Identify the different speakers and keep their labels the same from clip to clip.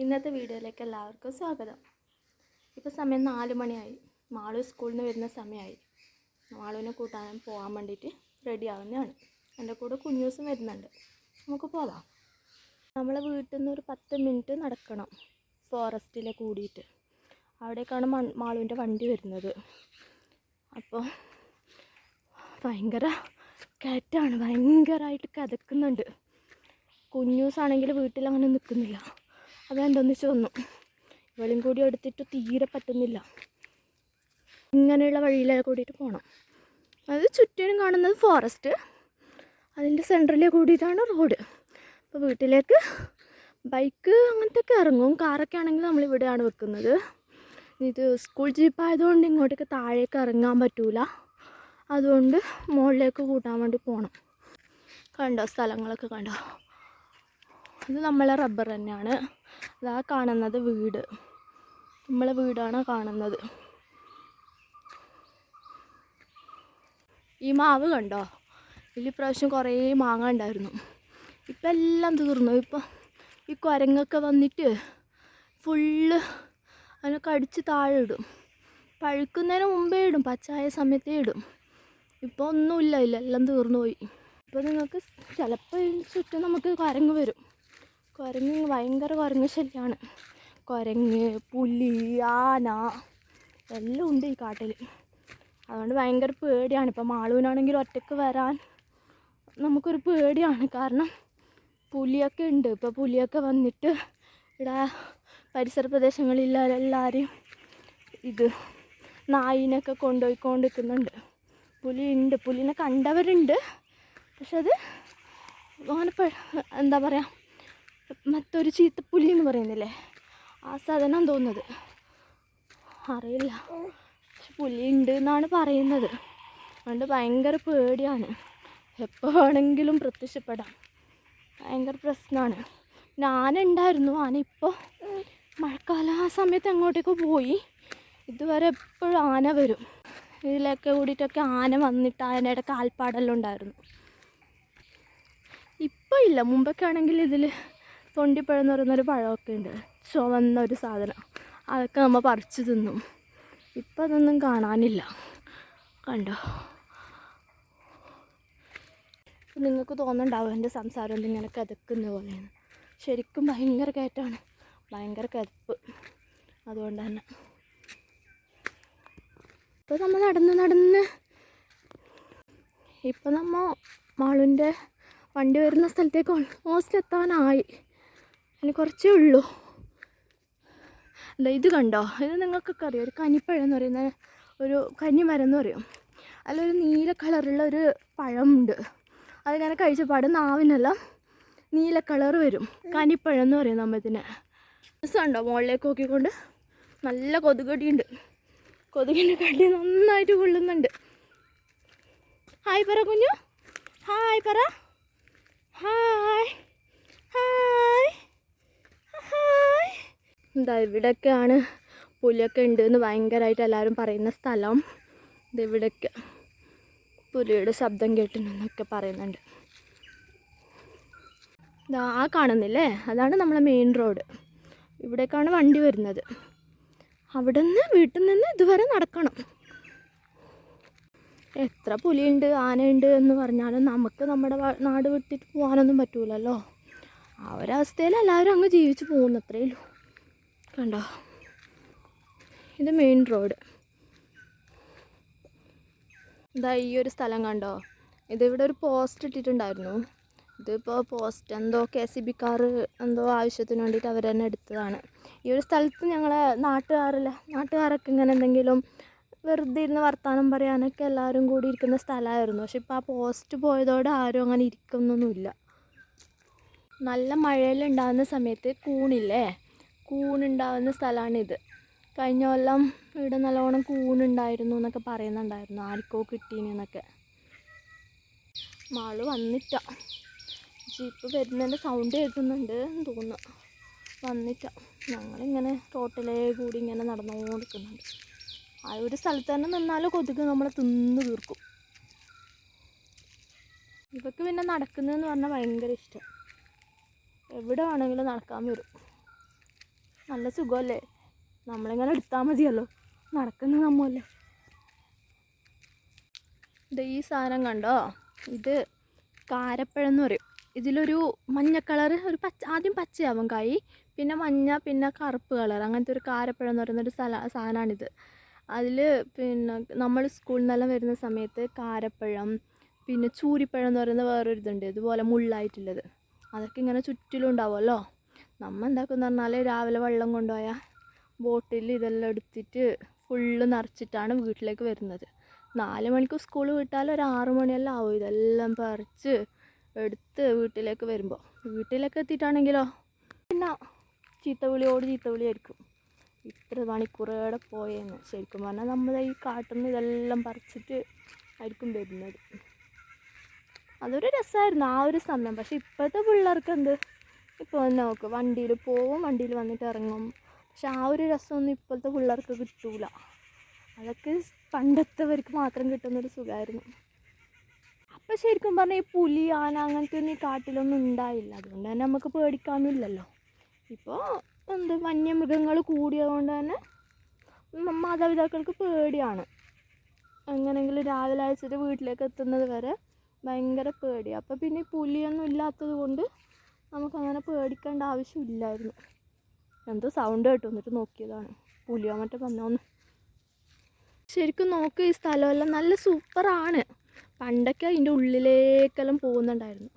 Speaker 1: ഇന്നത്തെ വീഡിയോയിലേക്ക് എല്ലാവർക്കും സ്വാഗതം. ഇപ്പോൾ സമയം 4 മണിയായി. മാളു സ്കൂളിൽ നിന്ന് വരുന്ന സമയമായി. മാളുവിനെ കൂട്ടാൻ പോകാൻ വേണ്ടിയിട്ട് റെഡി ആവുന്നതാണ്. എൻ്റെ കൂടെ കുഞ്ഞൂസും വരുന്നുണ്ട്. നമുക്ക് പോവാം. നമ്മളെ വീട്ടിൽ നിന്ന് ഒരു 10 മിനിറ്റ് നടക്കണം ഫോറസ്റ്റിലെ കൂടിയിട്ട്. അവിടേക്കാണ് മാളുവിൻ്റെ വണ്ടി വരുന്നത്. അപ്പോൾ ഭയങ്കര കാറ്റാണ്, ഭയങ്കരമായിട്ട് കതക്കുന്നുണ്ട്. കുഞ്ഞൂസാണെങ്കിൽ വീട്ടിൽ അങ്ങനെ നിൽക്കുന്നില്ല. അതെന്തെന്ന് വന്നു, ഇവളും കൂടി എടുത്തിട്ട് തീരെ പറ്റുന്നില്ല. ഇങ്ങനെയുള്ള വഴിയിലെ കൂടിയിട്ട് പോകണം. അത് ചുറ്റിനും കാണുന്നത് ഫോറസ്റ്റ്, അതിൻ്റെ സെൻറ്ററിൽ കൂടിയിട്ടാണ് റോഡ്. അപ്പോൾ വീട്ടിലേക്ക് ബൈക്ക് അങ്ങനത്തെ ഒക്കെ ഇറങ്ങും. കാറൊക്കെ ആണെങ്കിൽ നമ്മളിവിടെയാണ് വെക്കുന്നത്. ഇത് സ്കൂൾ ജീപ്പായതുകൊണ്ട് ഇങ്ങോട്ടേക്ക് താഴേക്ക് ഇറങ്ങാൻ പറ്റൂല. അതുകൊണ്ട് മുകളിലേക്ക് കൂട്ടാൻ വേണ്ടി പോകണം. കണ്ടോ, സ്ഥലങ്ങളൊക്കെ കണ്ടോ? ഇത് നമ്മളെ റബ്ബർ തന്നെയാണ്. അതാ കാണുന്നത് വീട്, നമ്മളെ വീടാണ് കാണുന്നത്. ഈ മാവ് കണ്ടോ, ഇതിൽ പ്രാവശ്യം കുറേ മാങ്ങ ഉണ്ടായിരുന്നു. ഇപ്പം എല്ലാം തീർന്നു. ഇപ്പം ഈ കുരങ്ങൊക്കെ വന്നിട്ട് ഫുള്ള് അതിനെ കടിച്ച് താഴെ ഇടും. പഴുക്കുന്നതിന് മുമ്പേ ഇടും, പച്ചായ സമയത്തേ ഇടും. ഇപ്പോൾ ഒന്നുമില്ല, എല്ലാം തീർന്നു പോയി. ഇപ്പോൾ നിങ്ങൾക്ക് ചിലപ്പോൾ ചുറ്റും നമുക്ക് കുരങ്ങ് വരും. കുരങ്ങ് ഭയങ്കര കുരങ്ങ് ശല്യമാണ്. കുരങ്ങ്, പുലി, ആന എല്ലാം ഉണ്ട് ഈ കാട്ടിൽ. അതുകൊണ്ട് ഭയങ്കര പേടിയാണ്. ഇപ്പം മാളുവിനാണെങ്കിൽ ഒറ്റയ്ക്ക് വരാൻ നമുക്കൊരു പേടിയാണ്. കാരണം പുലിയൊക്കെ ഉണ്ട്. ഇപ്പോൾ പുലിയൊക്കെ വന്നിട്ട് ഇവിടെ പരിസര പ്രദേശങ്ങളിലെല്ലാവരും ഇത് നായിനൊക്കെ കൊണ്ടുപോയിക്കൊണ്ടിരിക്കുന്നുണ്ട്. പുലിയുണ്ട്, പുലിനെ കണ്ടവരുണ്ട്. പക്ഷെ അത് അങ്ങനെ എന്താ പറയുക, മറ്റൊരു ചീത്തപ്പുലി എന്ന് പറയുന്നില്ലേ, ആ സാധനം തോന്നുന്നത് അറിയില്ല. പക്ഷെ പുലി ഉണ്ട് എന്നാണ് പറയുന്നത്. അതുകൊണ്ട് ഭയങ്കര പേടിയാണ്. എപ്പോൾ വേണമെങ്കിലും പ്രത്യക്ഷപ്പെടാം. ഭയങ്കര പ്രശ്നമാണ്. പിന്നെ ആന ഉണ്ടായിരുന്നു. ആന ഇപ്പോൾ മഴക്കാലം ആ സമയത്ത് എങ്ങോട്ടേക്കോ പോയി. ഇതുവരെ എപ്പോഴും ആന വരും. ഇതിലൊക്കെ കൂടിയിട്ടൊക്കെ ആന വന്നിട്ട് ആനയുടെ കാൽപ്പാടെല്ലാം ഉണ്ടായിരുന്നു. ഇപ്പോൾ ഇല്ല. മുമ്പൊക്കെ ആണെങ്കിൽ ഇതിൽ തൊണ്ടിപ്പഴം എന്ന് പറയുന്നൊരു പഴമൊക്കെ ഉണ്ട്, ചുവന്ന ഒരു സാധനം. അതൊക്കെ നമ്മൾ പറിച്ച് തിന്നും. ഇപ്പം അതൊന്നും കാണാനില്ല. കണ്ടോ, നിങ്ങൾക്ക് തോന്നുന്നുണ്ടാവും എൻ്റെ സംസാരം എന്തിങ്ങനെ കിതക്കുന്ന പോലെയാണ്. ശരിക്കും ഭയങ്കര കയറ്റാണ്, ഭയങ്കര കിതപ്പ്. അതുകൊണ്ട് തന്നെ ഇപ്പോൾ നമ്മൾ നടന്ന് ഇപ്പം നമ്മൾ മാളുവിൻ്റെ വണ്ടി വരുന്ന സ്ഥലത്തേക്ക് ഓൾമോസ്റ്റ് എത്താനായി. ഇനി കുറച്ചേ ഉള്ളൂ. അല്ല, ഇത് കണ്ടോ, ഇത് നിങ്ങൾക്കൊക്കെ അറിയാം. ഒരു കനിപ്പഴം എന്ന് പറയുന്ന ഒരു കന്നിമരം എന്ന് പറയും. അതിലൊരു നീല കളറുള്ള ഒരു പഴമുണ്ട്. അതിങ്ങനെ കഴിച്ചപാട് നാവിനെല്ലാം നീല കളർ വരും. കനിപ്പഴം എന്ന് പറയും നമ്മൾ ഇതിനെ. രസമുണ്ടോ? മുകളിലേക്ക് നോക്കിക്കൊണ്ട് നല്ല കൊതുകടിയുണ്ട്. കൊതുകിൻ്റെ കടി നന്നായിട്ട് കൊള്ളുന്നുണ്ട്. ഹായ് പറ കുഞ്ഞു, ഹായ് പറ, ഹായ് ഹായ് ഹായ്. എന്താ ഇവിടെയൊക്കെയാണ് പുലിയൊക്കെ ഉണ്ട് എന്ന് ഭയങ്കരമായിട്ട് എല്ലാവരും പറയുന്ന സ്ഥലം. ഇതിവിടെയൊക്കെ പുലിയുടെ ശബ്ദം കേട്ടിട്ടുണ്ടെന്നൊക്കെ പറയുന്നുണ്ട്. ഇതാ കാണുന്നില്ലേ, അതാണ് നമ്മളെ മെയിൻ റോഡ്. ഇവിടേക്കാണ് വണ്ടി വരുന്നത്. അവിടെ നിന്ന് വീട്ടിൽ നിന്ന് ഇതുവരെ നടക്കണം. എത്ര പുലിയുണ്ട്, ആനയുണ്ട് എന്ന് പറഞ്ഞാലും നമുക്ക് നമ്മുടെ നാട് വിട്ടിട്ട് പോകാനൊന്നും പറ്റൂലല്ലോ. ആ ഒരവസ്ഥയിൽ എല്ലാവരും അങ്ങ് ജീവിച്ച് പോകുന്നു, അത്രയേ ഉള്ളൂ. കണ്ടോ, ഇത് മെയിൻ റോഡ്. ഇതാ ഈ ഒരു സ്ഥലം കണ്ടോ, ഇതിവിടെ ഒരു പോസ്റ്റ് ഇട്ടിട്ടുണ്ടായിരുന്നു. ഇതിപ്പോൾ പോസ്റ്റ് എന്തോ KCB-ക്കാർ എന്തോ ആവശ്യത്തിന് വേണ്ടിയിട്ട് അവർ തന്നെ എടുത്തതാണ്. ഈ ഒരു സ്ഥലത്ത് ഞങ്ങളെ നാട്ടുകാരൊക്കെ ഇങ്ങനെ എന്തെങ്കിലും വെറുതെ ഇരുന്ന് വർത്തമാനം പറയാനൊക്കെ എല്ലാവരും കൂടി ഇരിക്കുന്ന സ്ഥലമായിരുന്നു. പക്ഷെ ഇപ്പോൾ ആ പോസ്റ്റ് പോയതോടെ ആരും അങ്ങനെ ഇരിക്കുന്നൊന്നുമില്ല. നല്ല മഴയിലുണ്ടാകുന്ന സമയത്ത് കൂണുണ്ടാകുന്ന സ്ഥലമാണിത്. കഴിഞ്ഞ കൊല്ലം ഇവിടെ നല്ലോണം കൂണുണ്ടായിരുന്നു എന്നൊക്കെ പറയുന്നുണ്ടായിരുന്നു. ആർക്കോ കിട്ടീനെന്നൊക്കെ. മാള് വന്നിട്ട, ജീപ്പ് വരുന്നതിൻ്റെ സൗണ്ട് കേൾക്കുന്നുണ്ട് തോന്നുന്നു. വന്നിട്ട. ഞങ്ങളിങ്ങനെ റോട്ടിലേ കൂടി ഇങ്ങനെ നടന്നുകൊണ്ടിരിക്കുന്നുണ്ട്. ആ ഒരു സ്ഥലത്ത് തന്നെ നിന്നാലും കൊതുക് നമ്മളെ തിന്ന് തീർക്കും. ഇവർക്ക് പിന്നെ നടക്കുന്നതെന്ന് പറഞ്ഞാൽ ഭയങ്കര ഇഷ്ടം. എവിടെ വേണമെങ്കിലും നടക്കാൻ വരും. നല്ല സുഖമല്ലേ, നമ്മളിങ്ങനെ എടുത്താൽ മതിയല്ലോ, നടക്കുന്ന നമ്മല്ലേ. ഇത് ഈ സാധനം കണ്ടോ, ഇത് കാരപ്പഴം എന്ന് പറയും. ഇതിലൊരു മഞ്ഞ കളർ, ഒരു പച്ച, ആദ്യം പച്ചയാവും കായ്, പിന്നെ മഞ്ഞ, പിന്നെ കറുപ്പ് കളർ, അങ്ങനത്തെ ഒരു കാരപ്പഴം എന്ന് പറയുന്നൊരു സാധനമാണിത്. അതിൽ പിന്നെ നമ്മൾ സ്കൂളിൽ നിന്നെല്ലാം വരുന്ന സമയത്ത് കാരപ്പഴം, പിന്നെ ചൂരിപ്പഴം എന്ന് പറയുന്ന വേറൊരു ഇതുണ്ട്, ഇതുപോലെ മുള്ളായിട്ടുള്ളത്, അതൊക്കെ ഇങ്ങനെ ചുറ്റിലും ഉണ്ടാവുമല്ലോ. നമ്മൾ എന്താക്കുമെന്ന് പറഞ്ഞാൽ രാവിലെ വെള്ളം കൊണ്ടുപോയാൽ ബോട്ടിൽ ഇതെല്ലാം എടുത്തിട്ട് ഫുള്ള് നിറച്ചിട്ടാണ് വീട്ടിലേക്ക് വരുന്നത്. 4 മണിക്ക് സ്കൂൾ വിട്ടാൽ ഒരു 6 മണിയെല്ലാം ആവും ഇതെല്ലാം പറിച്ച് എടുത്ത് വീട്ടിലേക്ക് വരുമ്പോൾ. വീട്ടിലേക്ക് എത്തിയിട്ടാണെങ്കിലോ പിന്നെ ചീത്തവിളിയായിരിക്കും, ഇത്ര മണിക്കൂറേടെ പോയെന്ന്. ശരിക്കും പറഞ്ഞാൽ നമ്മൾ ഈ കാട്ടിൽ നിന്ന് ഇതെല്ലാം പറിച്ചിട്ട് ആയിരിക്കും വരുന്നത്. അതൊരു രസമായിരുന്നു ആ ഒരു സമയം. പക്ഷെ ഇപ്പോഴത്തെ പിള്ളേർക്ക് എന്ത്, ഇപ്പോൾ നോക്ക്, വണ്ടിയിൽ പോവും, വണ്ടിയിൽ വന്നിട്ട് ഇറങ്ങും. പക്ഷെ ആ ഒരു രസമൊന്നും ഇപ്പോഴത്തെ പിള്ളേർക്ക് കിട്ടൂല. അതൊക്കെ പണ്ടത്തെവർക്ക് മാത്രം കിട്ടുന്നൊരു സുഖമായിരുന്നു. അപ്പം ശരിക്കും പറഞ്ഞാൽ ഈ പുലി, ആന അങ്ങനത്തെ ഒന്നും ഈ കാട്ടിലൊന്നും ഉണ്ടായില്ല. അതുകൊണ്ട് തന്നെ നമുക്ക് പേടിക്കാനുമില്ലല്ലോ. ഇപ്പോൾ എന്ത് വന്യമൃഗങ്ങൾ കൂടിയതുകൊണ്ട് തന്നെ മാതാപിതാക്കൾക്ക് പേടിയാണ്. എങ്ങനെയെങ്കിലും രാവിലെ അയച്ചിട്ട് വീട്ടിലേക്ക് എത്തുന്നത് വരെ ഭയങ്കര പേടിയാണ്. അപ്പോൾ പിന്നെ പുലിയൊന്നും ഇല്ലാത്തത് കൊണ്ട് നമുക്കങ്ങനെ പേടിക്കേണ്ട ആവശ്യമില്ലായിരുന്നു. എന്തോ സൗണ്ട് കേട്ടു, എന്നിട്ട് നോക്കിയതാണ്, പുലിയോ മറ്റോ വന്നോന്ന്. ശരിക്കും നോക്ക്, ഈ സ്ഥലമെല്ലാം നല്ല സൂപ്പറാണ്. പണ്ടൊക്കെ അതിൻ്റെ ഉള്ളിലേക്കെല്ലാം പോകുന്നുണ്ടായിരുന്നു.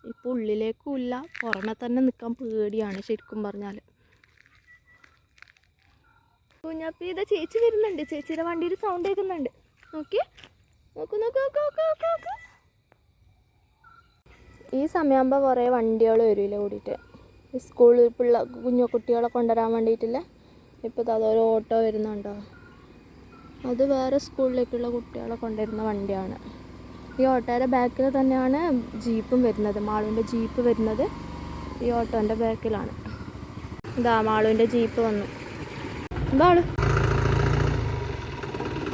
Speaker 1: ഇപ്പോൾ ഉള്ളിലേക്കും ഇല്ല, പുറമെ തന്നെ നിൽക്കാൻ പേടിയാണ് ശരിക്കും പറഞ്ഞാൽ. കുഞ്ഞപ്പി ഇതാ ചേച്ചി വരുന്നുണ്ട്, ചേച്ചിയുടെ വണ്ടിയിൽ സൗണ്ട് കേൾക്കുന്നുണ്ട്. നോക്കി നോക്ക് നോക്ക് നോക്ക് നോക്ക് നോക്ക് നോക്ക്. ഈ സമയമാകുമ്പോൾ കുറേ വണ്ടികൾ വരില്ല ഓടിയിട്ട്, സ്കൂളിൽ കുഞ്ഞു കുട്ടികളെ കൊണ്ടുവരാൻ വേണ്ടിയിട്ടില്ല. ഇപ്പോൾ അതൊരു ഓട്ടോ വരുന്നുണ്ടോ, അത് വേറെ സ്കൂളിലേക്കുള്ള കുട്ടികളെ കൊണ്ടുവരുന്ന വണ്ടിയാണ്. ഈ ഓട്ടോയുടെ ബാക്കിൽ തന്നെയാണ് ജീപ്പും വരുന്നത്, മാളുവിൻ്റെ ജീപ്പ് വരുന്നത് ഈ ഓട്ടോൻ്റെ ബാക്കിലാണ്. ഇതാ മാളുവിൻ്റെ ജീപ്പ് വന്നു. മാളു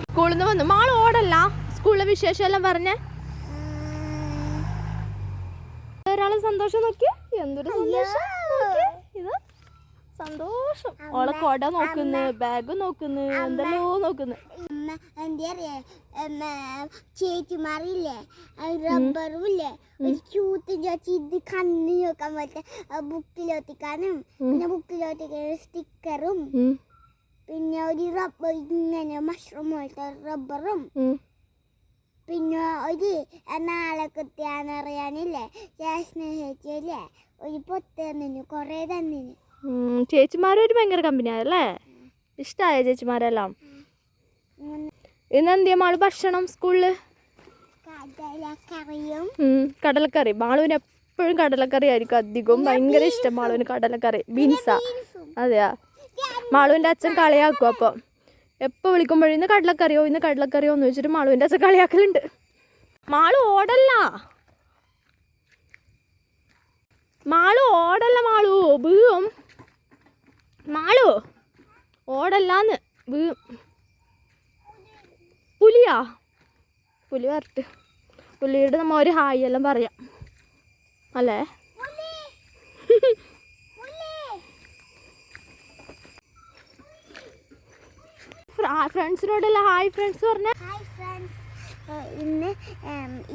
Speaker 1: സ്കൂളിൽ നിന്ന് വന്നു. മാളു ഓടല്ല, സ്കൂളിലെ വിശേഷമെല്ലാം പറഞ്ഞേ. ഒരാളെ സന്തോഷം നോക്കി, എന്തൊരു സന്തോഷം. ഇത് സന്തോഷം. ഓളെ കൊട നോക്കുന്നു, ബാഗ് നോക്കുന്നു, എന്തെല്ലോ നോക്കുന്നു.
Speaker 2: ചേച്ചിമാറില്ലേ, റബ്ബറും ഇല്ലേ, ഒരു ക്യൂത്തും ചോദിച്ചു ഇത് കണ്ണി നോക്കാൻ പറ്റ ബുക്കിലോട്ടിക്കാനും, പിന്നെ ബുക്കിലോട്ടിക്കാൻ സ്റ്റിക്കറും, പിന്നെ ഒരു റബ്ബർ ഇങ്ങനെ മഷ്റൂം പോലത്തെ റബ്ബറും, പിന്നെ ഒരു നാളെ കുത്തിയാന്ന് അറിയാനില്ലേ ചേച്ചിയല്ലേ ഒരു പൊത്ത് തന്നിന്, കുറേ തന്നിന്.
Speaker 1: ചേച്ചിമാരൊരു ഭയങ്കര കമ്പനിയായല്ലേ, ഇഷ്ടമായ ചേച്ചിമാരെല്ലാം. ഇന്നെന്തിയാ മാള് ഭക്ഷണം സ്കൂളില്? കടലക്കറി. മാളുവിന് എപ്പോഴും കടലക്കറി ആയിരിക്കും അധികവും, ഭയങ്കര ഇഷ്ടം മാളുവിന് കടലക്കറി. ബീൻസാ? അതെയാ. മാളുവിൻ്റെ അച്ഛൻ കളിയാക്കും, അപ്പോൾ എപ്പോൾ വിളിക്കുമ്പോഴും ഇന്ന് കടലക്കറിയോ ഇന്ന് കടലക്കറിയോ എന്ന് വെച്ചിട്ട് മാളുവിൻ്റെ അച്ഛൻ കളിയാക്കലുണ്ട്. മാളു ഓടല്ല, മാളു ഓടല്ല, മാളു വീഴും. മാളു ഓടല്ലാന്ന്, വീഴും. പുലിയാ? പുലി വരട്ട്, പുലിയുടെ നമ്മൾ ഒരു ഹായ് എല്ലാം പറയാം അല്ലേ. ഫ്രണ്ട്സിനോടല്ല ഹായ് ഫ്രണ്ട്സ് പറഞ്ഞ.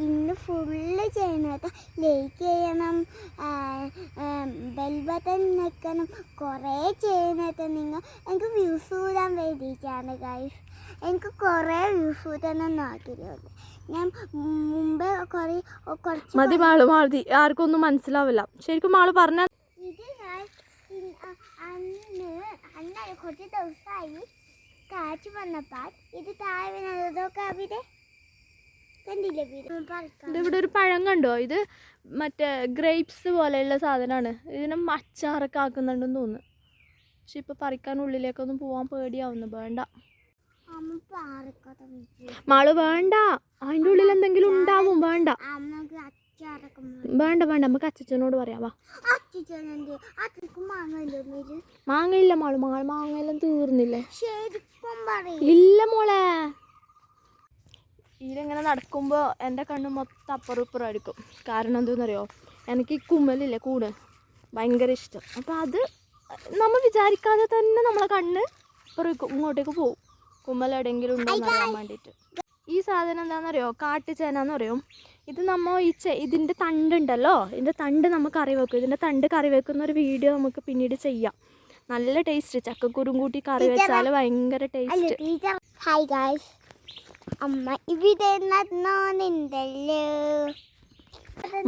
Speaker 2: ഇന്ന് ഫുള്ള് ചെയ്യുന്നത് ലൈക്ക് ചെയ്യണം, ബെൽ ബട്ടൺ നിൽക്കണം, കുറേ ചെയ്യുന്നത് നിങ്ങൾ എനിക്ക് വ്യൂസ് കൂടാൻ വേണ്ടിയിട്ടാണ് ഗൈസ്. എനിക്ക് കുറേ വ്യൂസ് കൂട്ടാനൊന്നും ആഗ്രഹമുണ്ട്. ഞാൻ മുമ്പ് കുറച്ച്
Speaker 1: മതി മാളു, മതി, ആർക്കൊന്നും മനസ്സിലാവില്ല ശരിക്കും മാളു പറഞ്ഞ.
Speaker 2: ഇത് ഞാൻ അന്ന് കുറച്ച് ദിവസമായി കാറ്റ് വന്നപ്പോൾ ഇത് താഴെ വീണതൊക്കെ അവിടെ കണ്ടില്ലേ.
Speaker 1: ഇവിടെ ഒരു പഴം കണ്ടോ, ഇത് മറ്റേ ഗ്രേപ്സ് പോലെയുള്ള സാധനമാണ്. ഇതിനെ അച്ചാറൊക്കെ ആക്കുന്നുണ്ടെന്ന് തോന്നുന്നു. പക്ഷെ ഇപ്പം പറിക്കാൻ ഉള്ളിലേക്കൊന്നും പോകാൻ പേടിയാവുന്നു. വേണ്ട മാളു, വേണ്ട, അതിൻ്റെ ഉള്ളിൽ എന്തെങ്കിലും ഉണ്ടാവും. വേണ്ട വേണ്ട വേണ്ട, നമുക്ക് അച്ഛനോട് പറയാവാ. മാങ്ങയില്ല മാളു, മാങ്ങയെല്ലാം തീർന്നില്ലേ? ഇല്ല മോളെ. ഇതിലിങ്ങനെ നടക്കുമ്പോൾ എൻ്റെ കണ്ണ് മൊത്തം അപ്പുറം ഇപ്പുറമായിരിക്കും. കാരണം എന്താണെന്നറിയോ, എനിക്ക് ഈ കുമ്മലില്ലേ കൂട് ഭയങ്കര ഇഷ്ടം. അപ്പോൾ അത് നമ്മൾ വിചാരിക്കാതെ തന്നെ നമ്മളെ കണ്ണ് ഇങ്ങോട്ടേക്ക് പോകും. കുമ്മൽ എവിടെയെങ്കിലും ഉണ്ടോ എന്ന് അറിയാൻ വേണ്ടിയിട്ട്. ഈ സാധനം എന്താണെന്നറിയോ? കാട്ടുചേനാന്ന് പറയും. ഇത് നമ്മൾ ഇതിൻ്റെ തണ്ടുണ്ടല്ലോ, ഇതിൻ്റെ തണ്ട് നമുക്ക് കറി വെക്കും. ഇതിൻ്റെ തണ്ട് കറി വെക്കുന്ന ഒരു വീഡിയോ നമുക്ക് പിന്നീട് ചെയ്യാം. നല്ല ടേസ്റ്റ്. ചക്കക്കുരും കൂട്ടി കറി വെച്ചാൽ ഭയങ്കര ടേസ്റ്റ്.
Speaker 2: ഹായ് ഗായ്സ്, അമ്മ ഇവിടെ നടന്നുണ്ടല്ലോ.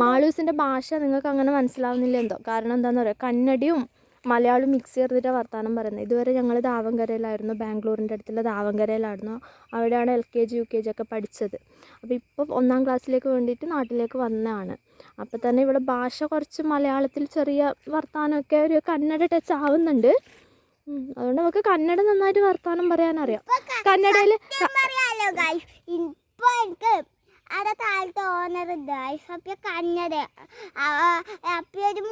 Speaker 1: മാളൂസിൻ്റെ ഭാഷ നിങ്ങൾക്ക് അങ്ങനെ മനസ്സിലാവുന്നില്ല എന്തോ. കാരണം എന്താണെന്ന് പറയുക, കന്നഡയും മലയാളം മിക്സ് ചെയ്തിട്ടാണ് വർത്തമാനം പറയുന്നത്. ഇതുവരെ ഞങ്ങൾ ദാവങ്കരയിലായിരുന്നു, ബാംഗ്ലൂരിൻ്റെ അടുത്തുള്ള ദാവങ്കരയിലായിരുന്നു. അവിടെയാണ് LKG UKG ഒക്കെ പഠിച്ചത്. അപ്പോൾ ഇപ്പോൾ 1ാം ക്ലാസ്സിലേക്ക് വേണ്ടിയിട്ട് നാട്ടിലേക്ക് വന്നതാണ്. അപ്പോൾ തന്നെ ഇവിടെ ഭാഷ കുറച്ച് മലയാളത്തിൽ ചെറിയ വർത്തമാനമൊക്കെ ഒരു കന്നഡ ടച്ച് ആവുന്നുണ്ട്. അതുകൊണ്ട് നമുക്ക് കന്നഡ നന്നായിട്ട് വർത്തമാനം പറയാനറിയാം. കന്നഡയിൽ
Speaker 2: ഇപ്പോൾ എനിക്ക് അവിടെ താഴത്തെ ഓണർ ഗായ്സ്. അപ്പോൾ കന്നഡ അപ്പോൾ ഒരു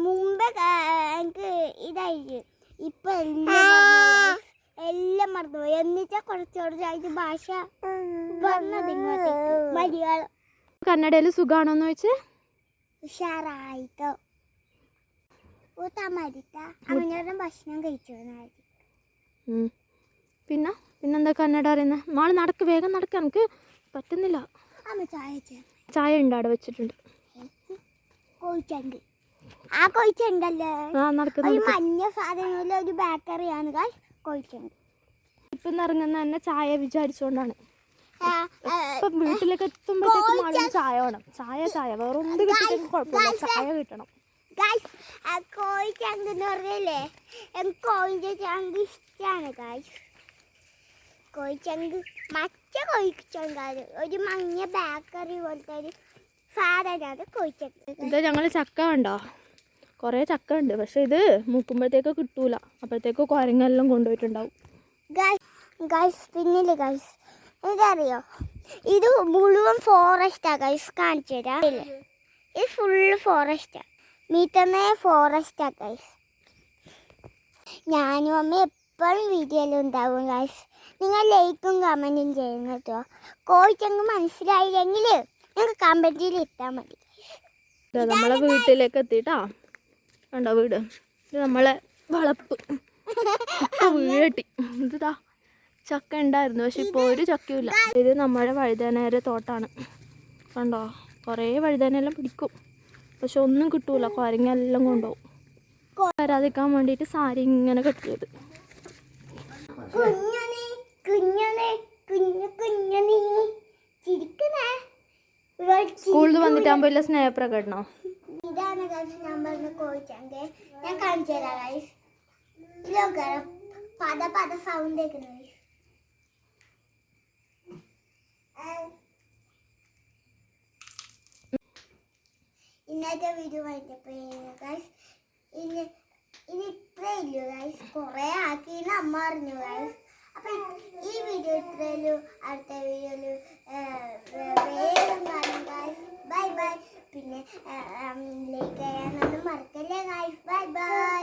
Speaker 2: മുമ്പേ എനിക്ക് ഇതായിട്ട് ഇപ്പോൾ എല്ലാം മറന്നുപോയി. എന്നിട്ടാ കുറച്ചായിട്ട് ഭാഷ വന്നത് ഇങ്ങോട്ട് മലയാളം.
Speaker 1: കന്നഡയിൽ സുഖമാണോന്ന് ചോദിച്ചാൽ
Speaker 2: ഉഷാറായിട്ടോ. ഊട്ടാമരിട്ട അങ്ങനെ ഭക്ഷണം കഴിച്ചു.
Speaker 1: പിന്നെന്താ കന്നഡ അറിയുന്നത്? നാളെ നടക്ക്, വേഗം നടക്കുക, എനിക്ക് പറ്റുന്നില്ല. ചായ ഉണ്ട്, അവിടെ വെച്ചിട്ടുണ്ട്.
Speaker 2: കോഴിച്ചണ്ട്, ആ കോഴിച്ചണ്ടല്ലേ ഒരു മഞ്ഞ സാധനമുള്ള ഒരു ബേക്കറിയാണ് കോഴിച്ചണ്ട്.
Speaker 1: ഇപ്പം ഇറങ്ങുന്ന തന്നെ ചായ വിചാരിച്ചുകൊണ്ടാണ്. ഇപ്പം വീട്ടിലേക്ക് എത്തുമ്പോഴത്തേക്കും ചായ വേണം. ചായ വേറെ ഒന്നും കിട്ടിയിട്ടും കുഴപ്പമില്ല, ചായ കിട്ടണം.
Speaker 2: കോഴിച്ചങ്ക് എന്ന് പറഞ്ഞല്ലേ, എനിക്ക് കോഴിൻ്റെ ചങ്ക് ഇഷ്ടമാണ് ഗായ്സ്. കോഴിച്ചങ്ക് മറ്റ കോഴിച്ചങ്കാണ് ഒരു മഞ്ഞ ബേക്കറി പോലത്തെ ഒരു സാധനമാണ് കോഴിച്ചങ്ക്.
Speaker 1: ഇത് ഞങ്ങൾ ചക്ക കണ്ടോ, കുറേ ചക്ക ഉണ്ട്. പക്ഷെ ഇത് മുക്കുമ്പോഴത്തേക്ക് കിട്ടൂല, അപ്പോഴത്തേക്ക് കുരങ്ങെല്ലാം കൊണ്ടുപോയിട്ടുണ്ടാവും.
Speaker 2: ഗൈസ് പിന്നില് ഗൈസ് ഇതറിയോ, ഇത് മുഴുവൻ ഫോറസ്റ്റാണ് ഗൈസ്. കാണിച്ചു തരാം. ഇത് ഫുള്ള് ഫോറസ്റ്റാണ്, മീറ്ററിനെ ഫോറസ്റ്റാണ് ഗൈസ്. ഞാനും അമ്മ എപ്പോഴും വീഡിയോയിലും ഉണ്ടാവും ഗൈസ്. നിങ്ങൾ ലൈക്കും കമൻറ്റും ചെയ്യുന്നു കേട്ടോ. കോഴിച്ചങ്ക് മനസ്സിലായില്ലെങ്കിൽ നിങ്ങൾക്ക് കമൻറ്റിൽ ഇട്ടാൽ മതി.
Speaker 1: നമ്മളെ വീട്ടിലേക്ക് എത്തിയിട്ടാ കണ്ടോ വീട്. ഇത് നമ്മളെ വളപ്പ് വീഴട്ടി. ഇതാ ചക്ക ഉണ്ടായിരുന്നു, പക്ഷെ ഇപ്പോൾ ഒരു ചക്കയുമില്ല. ഇത് നമ്മുടെ വഴുതനയുടെ തോട്ടാണ്. കണ്ടോ, കുറേ വഴുതനെല്ലാം പിടിക്കും, പക്ഷെ ഒന്നും കിട്ടൂല, കുരങ്ങെല്ലാം കൊണ്ടുപോകും. വരാതിരിക്കാൻ വേണ്ടിയിട്ട് സാരി ഇങ്ങനെ കെട്ടിയത്. സ്കൂളിൽ വന്നിട്ടാകുമ്പോൾ ഇല്ല സ്നേഹപ്രകടനോ?
Speaker 2: ഇതാണ് ഞാൻ പറഞ്ഞ കോഴിച്ചങ്ക്. ഞാൻ കാണിച്ചു തരാം. പത സൗണ്ട് കേൾക്കുന്നത്. ഇന്നത്തെ വീഡിയോ കഴിഞ്ഞപ്പോൾ ഇനി ഇത്രേ ഇല്ലു ഗൈസ്. കുറേ ആക്കിയെന്ന് അമ്മ അറിഞ്ഞു ഗൈസ്. അപ്പം ഈ വീഡിയോ ഇത്രയുള്ളൂ. അടുത്ത വീഡിയോയിൽ വേഗം കാണും ഗൈസ്. Bye bye. പിന്നെ ലൈക്ക് ചെയ്യാനൊന്നും മറക്കല്ലേ ഗൈസ്. Bye bye.